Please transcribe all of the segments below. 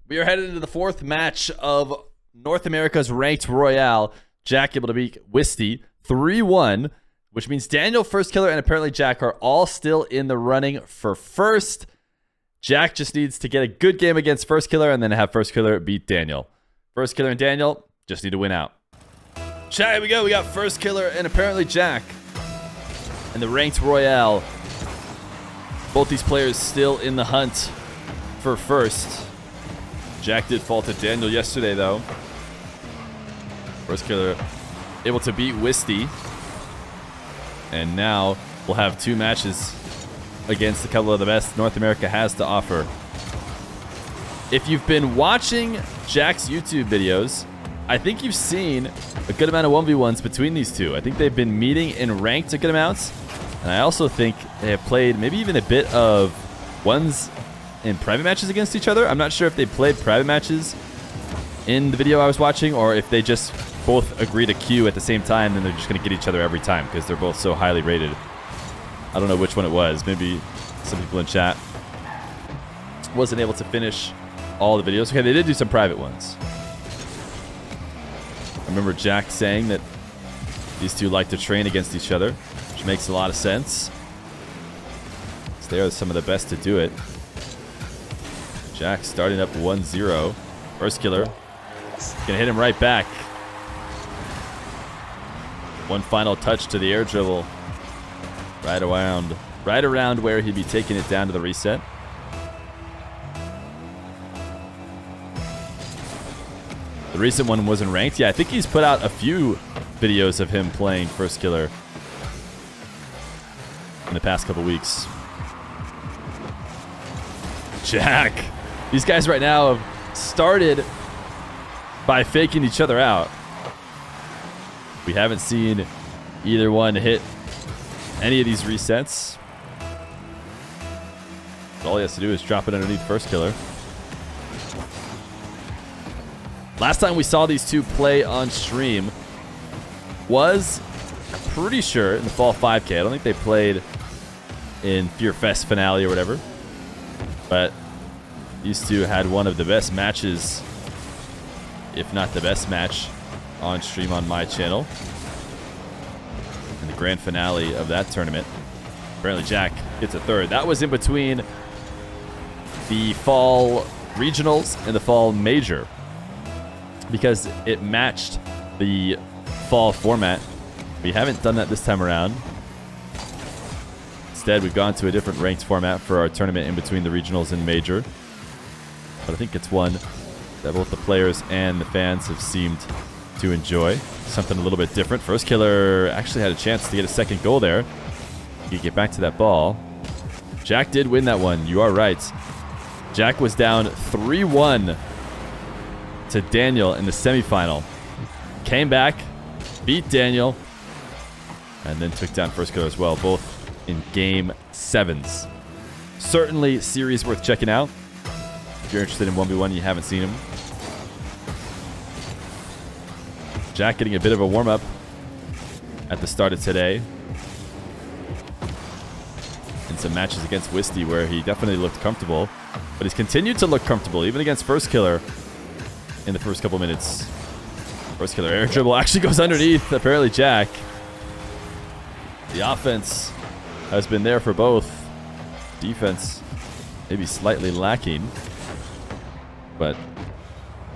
We are headed into the fourth match of North America's Ranked Royale. Jack able to beat Wisty 3-1, which means Daniel, Firstkiller, and Apparentlyjack are all still in the running for first. Jack just needs to get a good game against Firstkiller and then have Firstkiller beat Daniel. Firstkiller and Daniel just need to win out. Chat, here we go. We got Firstkiller and Apparentlyjack in the Ranked Royale. Both these players still in the hunt for first. Jack did fall to Daniel yesterday, though. Firstkiller able to beat Wisty. And now we'll have two matches against a couple of the best North America has to offer. If you've been watching Jack's YouTube videos, I think you've seen a good amount of 1v1s between these two. I think they've been meeting in ranked a good amounts. And I also think they have played maybe even a bit of ones in private matches against each other. I'm not sure if they played private matches in the video I was watching or if they just both agree to queue at the same time and they're just going to get each other every time because they're both so highly rated. I don't know which one it was. Maybe some people in chat wasn't able to finish all the videos. Okay, they did do some private ones. I remember Jack saying that these two like to train against each other, which makes a lot of sense. They are some of the best to do it. Jack starting up 1-0. Firstkiller gonna hit him right back. One final touch to the air dribble. Right around where he'd be taking it down to the reset. The recent one wasn't ranked. Yeah, I think he's put out a few videos of him playing Firstkiller in the past couple weeks. Jack. These guys right now have started by faking each other out. We haven't seen either one hit any of these resets. All he has to do is drop it underneath Firstkiller. Last time we saw these two play on stream was, I'm pretty sure, in the Fall 5K. I don't think they played in Feer Fest finale or whatever. But these two had one of the best matches, if not the best match, on stream on my channel. In the grand finale of that tournament. Apparentlyjack gets a third. That was in between the Fall Regionals and the Fall Major, because it matched the Fall format. We haven't done that this time around. Instead, we've gone to a different ranked format for our tournament in between the regionals and major. But I think it's one that both the players and the fans have seemed to enjoy. Something a little bit different. Firstkiller actually had a chance to get a second goal there. You get back to that ball. Jack did win that one. You are right. Jack was down 3-1 to Daniel in the semifinal. Came back, beat Daniel, and then took down Firstkiller as well. Both in game 7s. Certainly series worth checking out. If you're interested in 1v1, you haven't seen him. Jack getting a bit of a warm-up at the start of today. In some matches against Wisty where he definitely looked comfortable. But he's continued to look comfortable, even against Firstkiller in the first couple minutes. Firstkiller air dribble actually goes underneath, Apparentlyjack. The offense has been there for both. Defense maybe slightly lacking, but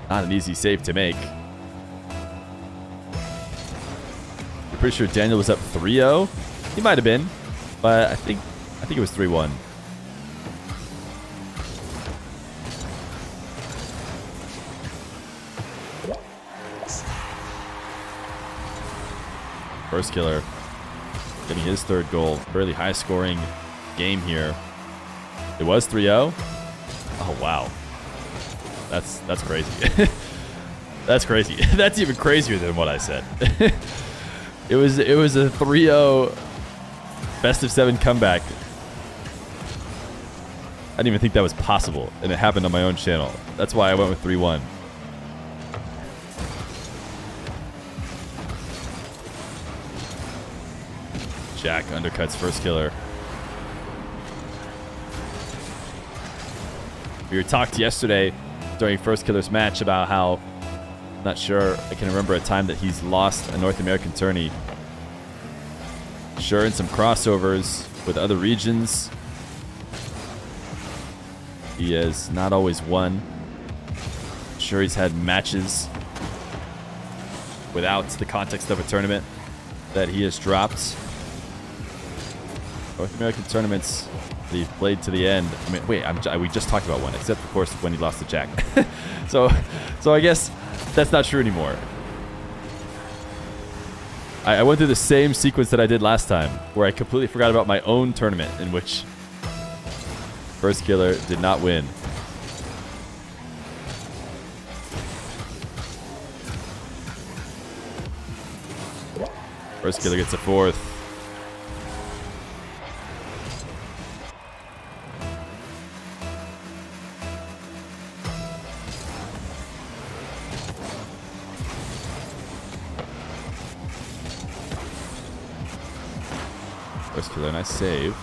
not an easy save to make. I'm pretty sure Daniel was up 3-0. He might have been, but I think it was 3-1. Firstkiller getting his third goal. Fairly high scoring game here. It was 3-0. Oh wow. That's crazy. That's crazy. That's even crazier than what I said. It was a 3-0 best of 7 comeback. I didn't even think that was possible, and it happened on my own channel. That's why I went with 3-1. Jack undercuts Firstkiller. We were talked yesterday during Firstkiller's match about how, I'm not sure, I can remember a time that he's lost a North American tourney. Sure, in some crossovers with other regions, he has not always won. Sure, he's had matches without the context of a tournament that he has dropped. North American tournaments that he played to the end. I mean, wait, we just talked about one, except of course when he lost to Jack. so I guess that's not true anymore. I went through the same sequence that I did last time, where I completely forgot about my own tournament in which Firstkiller did not win. Firstkiller gets a 4th. Firstkiller, nice save.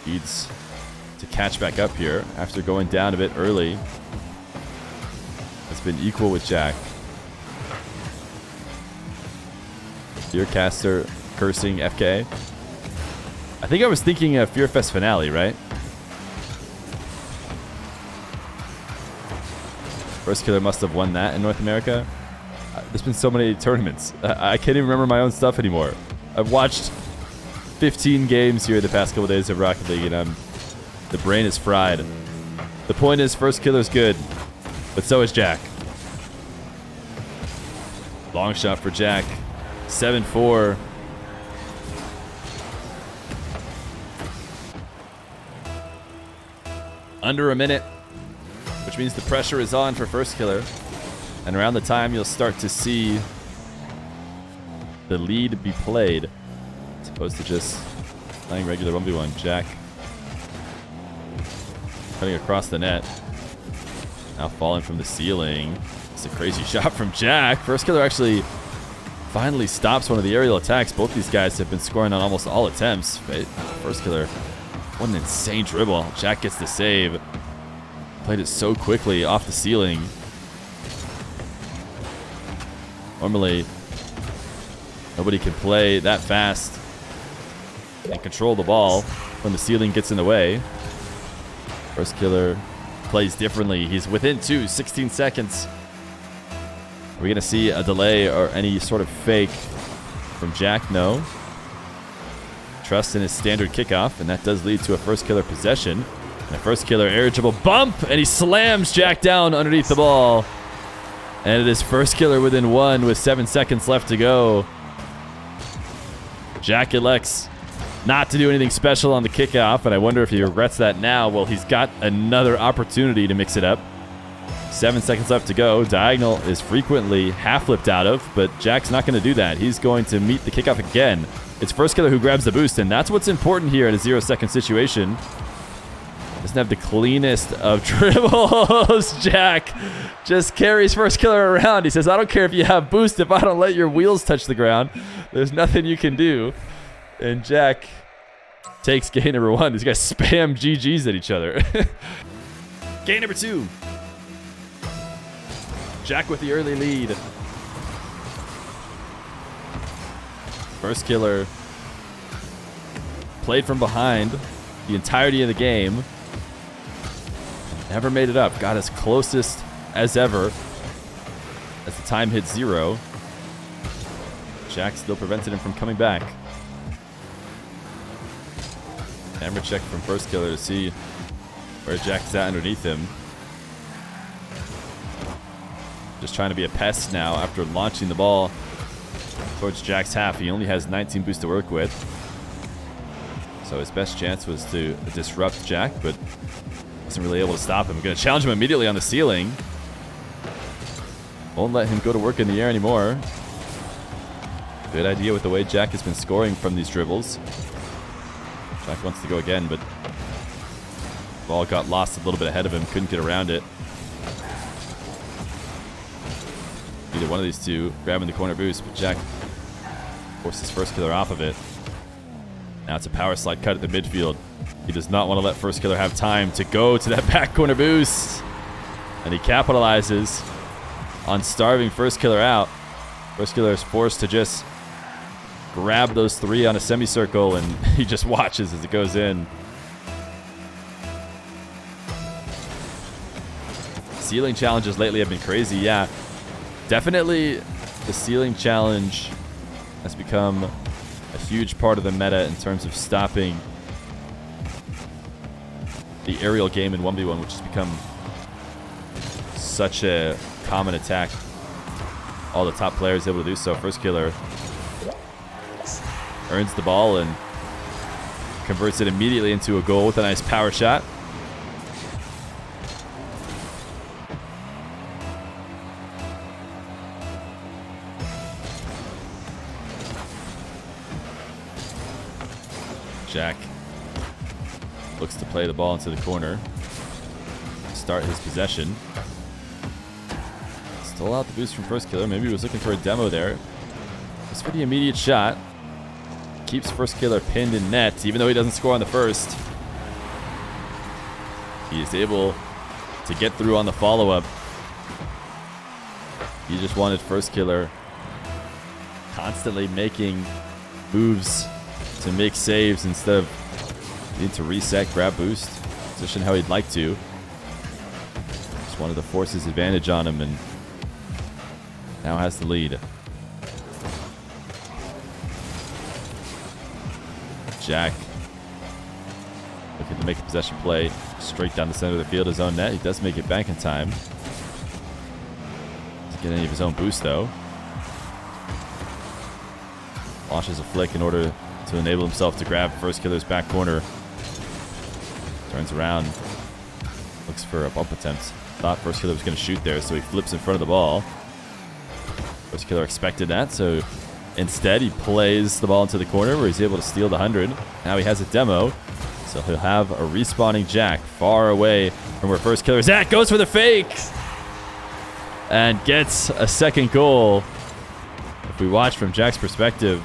Needs to catch back up here after going down a bit early. It's been equal with Jack. Fearcaster cursing FK. I think I was thinking of Fearfest finale, right? Firstkiller must have won that in North America. There's been so many tournaments. I can't even remember my own stuff anymore. I've watched 15 games here the past couple days of Rocket League, and the brain is fried. The point is, Firstkiller's good, but so is Jack. Long shot for Jack. 7-4. Under a minute, which means the pressure is on for Firstkiller. And around the time you'll start to see the lead be played, as opposed to just playing regular 1v1. Jack cutting across the net. Now falling from the ceiling. It's a crazy shot from Jack. Firstkiller actually finally stops one of the aerial attacks. Both these guys have been scoring on almost all attempts. Firstkiller, what an insane dribble. Jack gets the save. Played it so quickly off the ceiling. Normally, nobody can play that fast and control the ball when the ceiling gets in the way. Firstkiller plays differently. He's within 16 seconds. Are we going to see a delay or any sort of fake from Jack? No. Trust in his standard kickoff, and that does lead to a Firstkiller possession. And a Firstkiller air dribble bump, and he slams Jack down underneath the ball. And it is Firstkiller within 1 with 7 seconds left to go. Jack elects not to do anything special on the kickoff, and I wonder if he regrets that now. Well, he's got another opportunity to mix it up. 7 seconds left to go. Diagonal is frequently half-flipped out of, but Jack's not going to do that. He's going to meet the kickoff again. It's Firstkiller who grabs the boost, and that's what's important here in a 0-second situation. Doesn't have the cleanest of dribbles. Jack just carries Firstkiller around. He says, I don't care if you have boost. If I don't let your wheels touch the ground, there's nothing you can do. And Jack takes game number 1. These guys spam GGs at each other. Game number 2. Jack with the early lead. Firstkiller played from behind the entirety of the game. Never made it up. Got as closest as ever as the time hit 0. Jack still prevented him from coming back. Camera check from Firstkiller to see where Jack's at underneath him. Just trying to be a pest now after launching the ball towards Jack's half. He only has 19 boosts to work with. So his best chance was to disrupt Jack, but wasn't really able to stop him. Going to challenge him immediately on the ceiling. Won't let him go to work in the air anymore. Good idea with the way Jack has been scoring from these dribbles. Jack wants to go again, but ball got lost a little bit ahead of him. Couldn't get around it. Either one of these two grabbing the corner boost, but Jack forces Firstkiller off of it. Now it's a power slide cut at the midfield. He does not want to let Firstkiller have time to go to that back corner boost. And he capitalizes on starving Firstkiller out. Firstkiller is forced to just grab those 3 on a semicircle, and he just watches as it goes in. Ceiling challenges lately have been crazy. Yeah, definitely the ceiling challenge has become a huge part of the meta in terms of stopping the aerial game in 1v1, which has become such a common attack. All the top players able to do so. Firstkiller earns the ball and converts it immediately into a goal with a nice power shot. Jack looks to play the ball into the corner, start his possession. Stole out the boost from Firstkiller. Maybe he was looking for a demo there. Just for the immediate shot. Keeps Firstkiller pinned in net, even though he doesn't score on the first. He is able to get through on the follow-up. He just wanted Firstkiller constantly making moves to make saves instead of needing to reset, grab boost, position how he'd like to. Just wanted to force his advantage on him, and now has the lead. Jack looking to make a possession play straight down the center of the field, his own net. He does make it back in time. Doesn't get any of his own boost though. Launches a flick in order to enable himself to grab Firstkiller's back corner. Turns around, looks for a bump attempt. Thought Firstkiller was going to shoot there, so he flips in front of the ball. Firstkiller expected that, so instead he plays the ball into the corner where he's able to steal the 100. Now he has a demo, so he'll have a respawning Jack far away from where Firstkiller is at. Goes for the fake and gets a second goal. If we watch from Jack's perspective,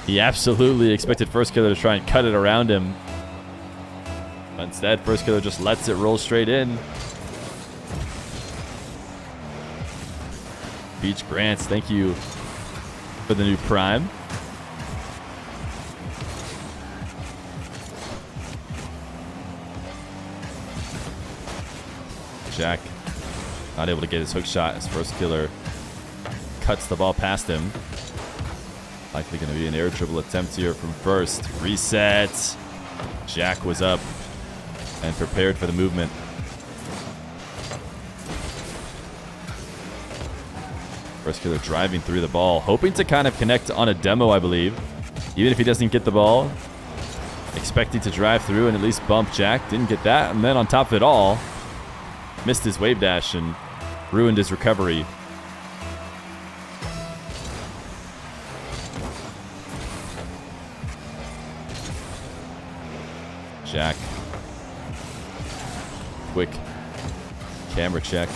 he absolutely expected Firstkiller to try and cut it around him. But instead, Firstkiller just lets it roll straight in. Beach Grants, thank you for the new Prime. Jack not able to get his hook shot as Firstkiller cuts the ball past him. Likely going to be an air dribble attempt here from First. Reset. Jack was up and prepared for the movement. Firstkiller driving through the ball, hoping to kind of connect on a demo, I believe. Even if he doesn't get the ball, expecting to drive through and at least bump Jack. Didn't get that, and then on top of it all, missed his wave dash and ruined his recovery. Jack. Quick camera check.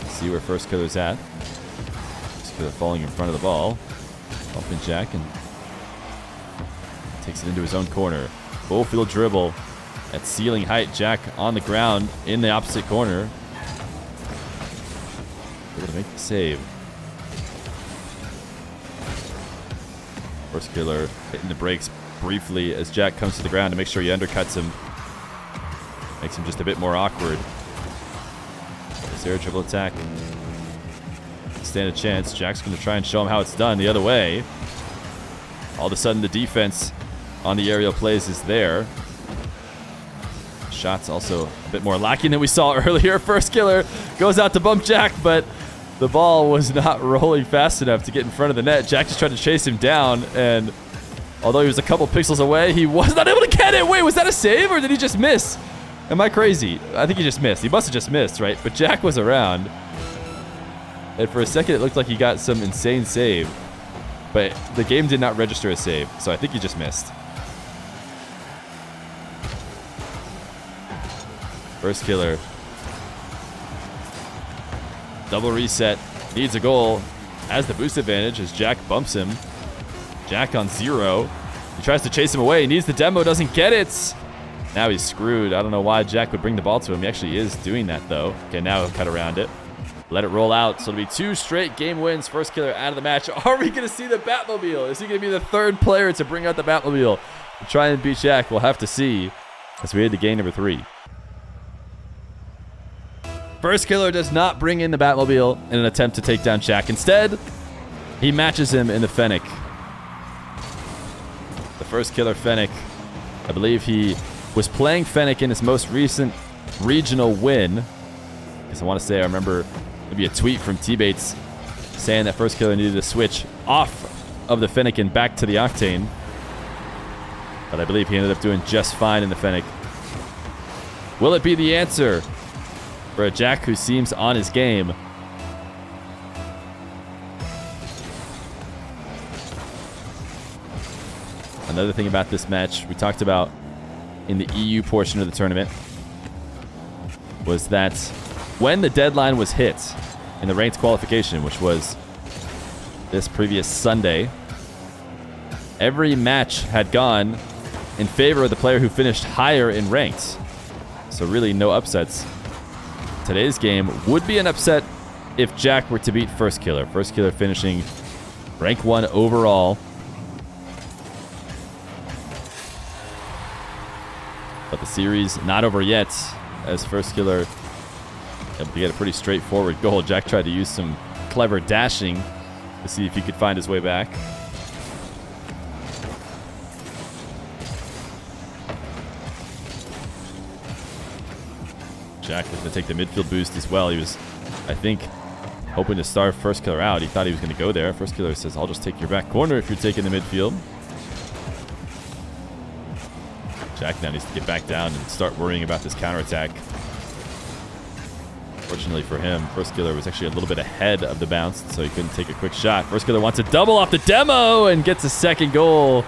See where Firstkiller's at. Firstkiller falling in front of the ball. Bumping Jack and takes it into his own corner. Full field dribble at ceiling height. Jack on the ground in the opposite corner. Able to make the save. Firstkiller hitting the brakes briefly as Jack comes to the ground to make sure he undercuts him. Makes him just a bit more awkward. This air dribble attack. Stand a chance. Jack's going to try and show him how it's done the other way. All of a sudden, the defense on the aerial plays is there. Shots also a bit more lacking than we saw earlier. Firstkiller goes out to bump Jack, but the ball was not rolling fast enough to get in front of the net. Jack just tried to chase him down, and although he was a couple pixels away, he was not able to get it. Wait, was that a save or did he just miss? Am I crazy? I think he just missed. He must have just missed, right? But Jack was around. And for a second, it looked like he got some insane save. But the game did not register a save, so I think he just missed. Firstkiller. Double reset. Needs a goal. Has the boost advantage as Jack bumps him. Jack on 0. He tries to chase him away. He needs the demo, doesn't get it. Now he's screwed. I don't know why Jack would bring the ball to him. He actually is doing that, though. Okay, now he'll cut around it. Let it roll out. So it'll be 2 straight game wins. Firstkiller out of the match. Are we going to see the Batmobile? Is he going to be the 3rd player to bring out the Batmobile to try and beat Jack? We'll have to see as we head to game number 3. Firstkiller does not bring in the Batmobile in an attempt to take down Jack. Instead, he matches him in the Fennec. The Firstkiller Fennec. I believe he was playing Fennec in his most recent regional win. Because I want to say I remember maybe a tweet from T-Bates saying that Firstkiller needed to switch off of the Fennec and back to the Octane. But I believe he ended up doing just fine in the Fennec. Will it be the answer for a Jack who seems on his game? Another thing about this match we talked about in the EU portion of the tournament was that when the deadline was hit in the ranked qualification, which was this previous Sunday, every match had gone in favor of the player who finished higher in ranked. So really no upsets. Today's game would be an upset if Jack were to beat Firstkiller. Firstkiller finishing rank 1 overall. But the series not over yet, as Firstkiller able to get a pretty straightforward goal. Jack tried to use some clever dashing to see if he could find his way back. Jack was going to take the midfield boost as well. He was, I think, hoping to starve Firstkiller out. He thought he was going to go there. Firstkiller says, I'll just take your back corner if you're taking the midfield. Jack now needs to get back down and start worrying about this counterattack. Fortunately for him, Firstkiller was actually a little bit ahead of the bounce, so he couldn't take a quick shot. Firstkiller wants a double off the demo and gets a second goal.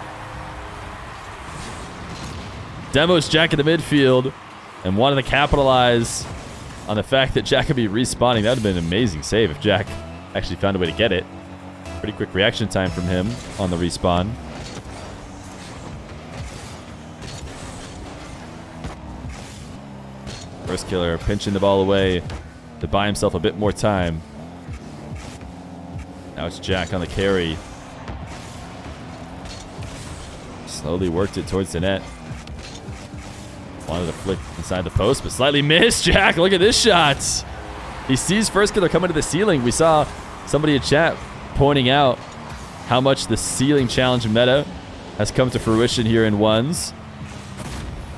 Demo's Jack in the midfield and wanted to capitalize on the fact that Jack could be respawning. That would have been an amazing save if Jack actually found a way to get it. Pretty quick reaction time from him on the respawn. Firstkiller pinching the ball away to buy himself a bit more time. Now it's Jack on the carry. Slowly worked it towards the net. Wanted to flick inside the post, but slightly missed. Jack, look at this shot. He sees Firstkiller coming to the ceiling. We saw somebody in chat pointing out how much the ceiling challenge meta has come to fruition here in ones.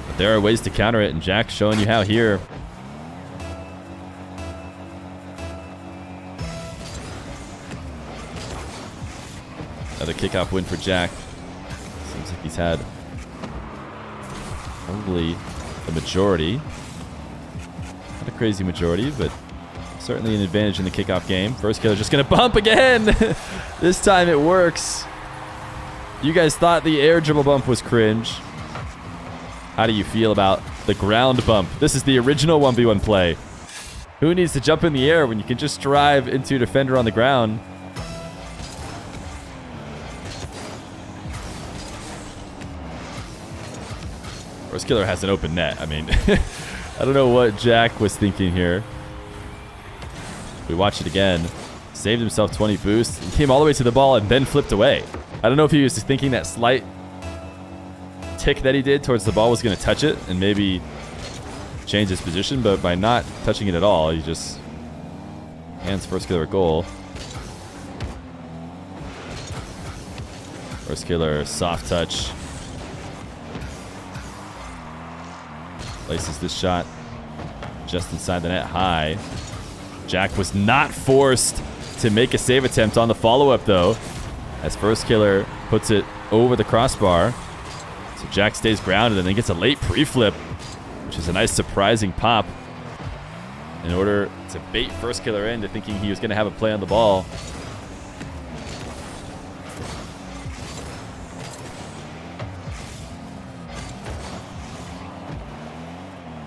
But there are ways to counter it, and Jack's showing you how here. Another kickoff win for Jack. Seems like he's had probably the majority. Not a crazy majority, but certainly an advantage in the kickoff game. Firstkiller just going to bump again. This time it works. You guys thought the air dribble bump was cringe. How do you feel about the ground bump? This is the original 1v1 play. Who needs to jump in the air when you can just drive into a defender on the ground? Firstkiller has an open net. I mean, I don't know what Jack was thinking here. We watch it again. Saved himself 20 boosts. He came all the way to the ball and then flipped away. I don't know if he was just thinking that slight tick that he did towards the ball was going to touch it and maybe change his position, but by not touching it at all, he just hands Firstkiller a goal. Firstkiller, soft touch. Places this shot just inside the net high. Jack was not forced to make a save attempt on the follow-up, though, as Firstkiller puts it over the crossbar. So Jack stays grounded and then gets a late pre-flip, which is a nice surprising pop in order to bait Firstkiller into thinking he was going to have a play on the ball.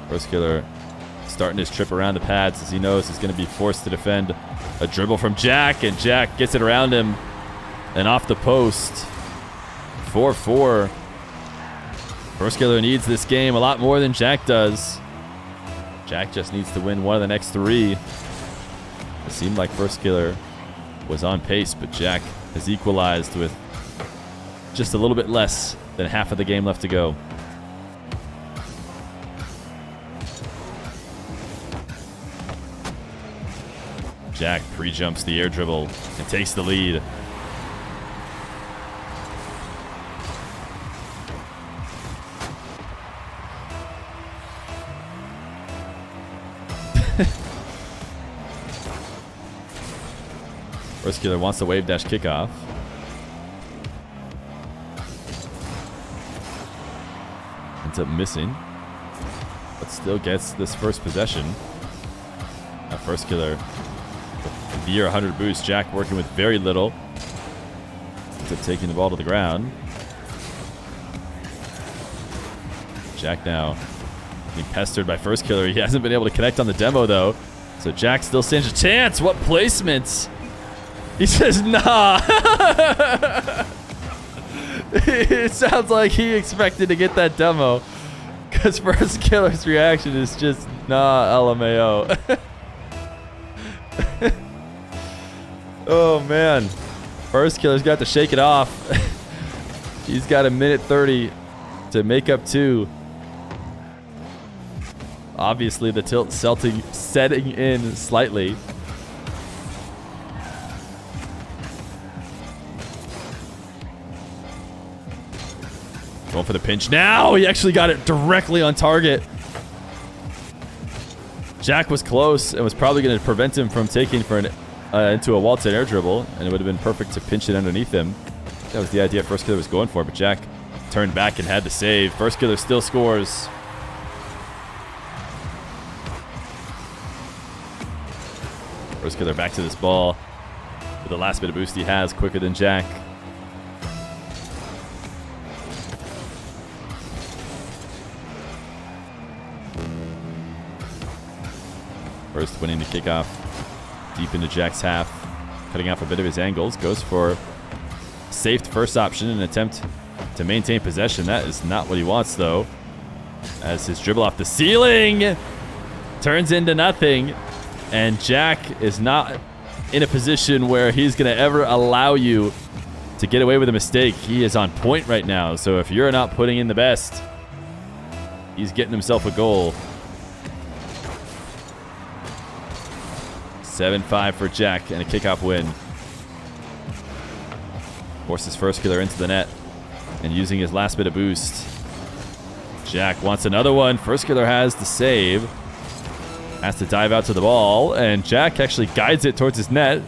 Firstkiller starting his trip around the pads as he knows he's going to be forced to defend a dribble from Jack, and Jack gets it around him and off the post. 4-4. Firstkiller needs this game a lot more than Jack does. Jack just needs to win one of the next 3. It seemed like Firstkiller was on pace, but Jack has equalized with just a little bit less than half of the game left to go. Jack pre-jumps the air dribble and takes the lead. Firstkiller wants the wave dash kickoff. Ends up missing, but still gets this first possession. Now Firstkiller, Feer 100 boost. Jack working with very little. Ends up taking the ball to the ground. Jack now being pestered by Firstkiller. He hasn't been able to connect on the demo though, so Jack still stands a chance. What placements! He says, nah. It sounds like he expected to get that demo, because Firstkiller's reaction is just, nah, LMAO. Oh, man. Firstkiller's got to shake it off. He's got a minute 30 to make up 2. Obviously, the tilt setting in slightly. Going for the pinch now. He actually got it directly on target. Jack was close and was probably going to prevent him from taking for an into a waltz air dribble, and it would have been perfect to pinch it underneath him. That was the idea Firstkiller was going for, but Jack turned back and had to save. Firstkiller still scores. Firstkiller back to this ball with the last bit of boost he has, quicker than Jack. First winning the kickoff deep into Jack's half, cutting off a bit of his angles, goes for safe first option in an attempt to maintain possession. That is not what he wants though, as his dribble off the ceiling turns into nothing, and Jack is not in a position where he's going to ever allow you to get away with a mistake. He is on point right now, so if you're not putting in the best, he's getting himself a goal. 7-5 for Jack and a kickoff win. Forces Firstkiller into the net and using his last bit of boost. Jack wants another one. Firstkiller has the save. Has to dive out to the ball, and Jack actually guides it towards his net.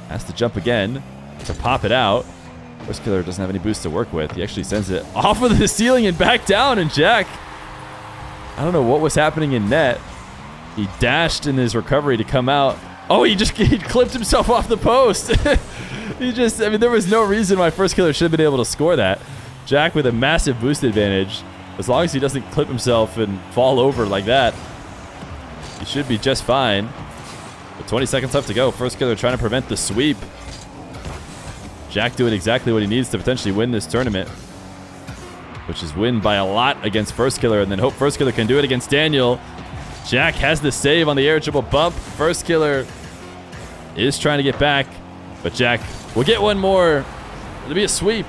Has to jump again to pop it out. Firstkiller doesn't have any boost to work with. He actually sends it off of the ceiling and back down, and Jack, I don't know what was happening in net. He dashed in his recovery to come out. Oh, he clipped himself off the post. There was no reason why Firstkiller should have been able to score that. Jack with a massive boost advantage. As long as he doesn't clip himself and fall over like that, he should be just fine. With 20 seconds left to go, Firstkiller trying to prevent the sweep. Jack doing exactly what he needs to potentially win this tournament, which is win by a lot against Firstkiller, and then hope Firstkiller can do it against Daniel. Jack has the save on the air triple bump. Firstkiller is trying to get back, but Jack will get one more. It'll be a sweep.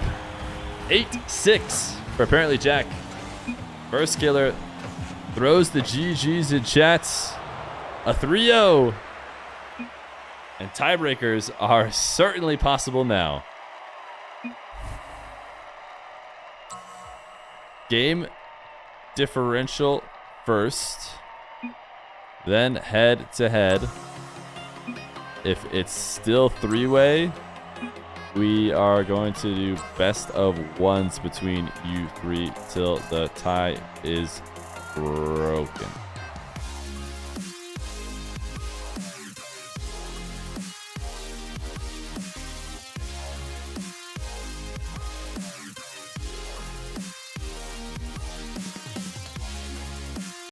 8-6 for Apparentlyjack. Firstkiller throws the GGs in chats. A 3-0. And tiebreakers are certainly possible now. Game differential first. Then head to head. If it's still 3-way, we are going to do best of ones between you three till the tie is broken.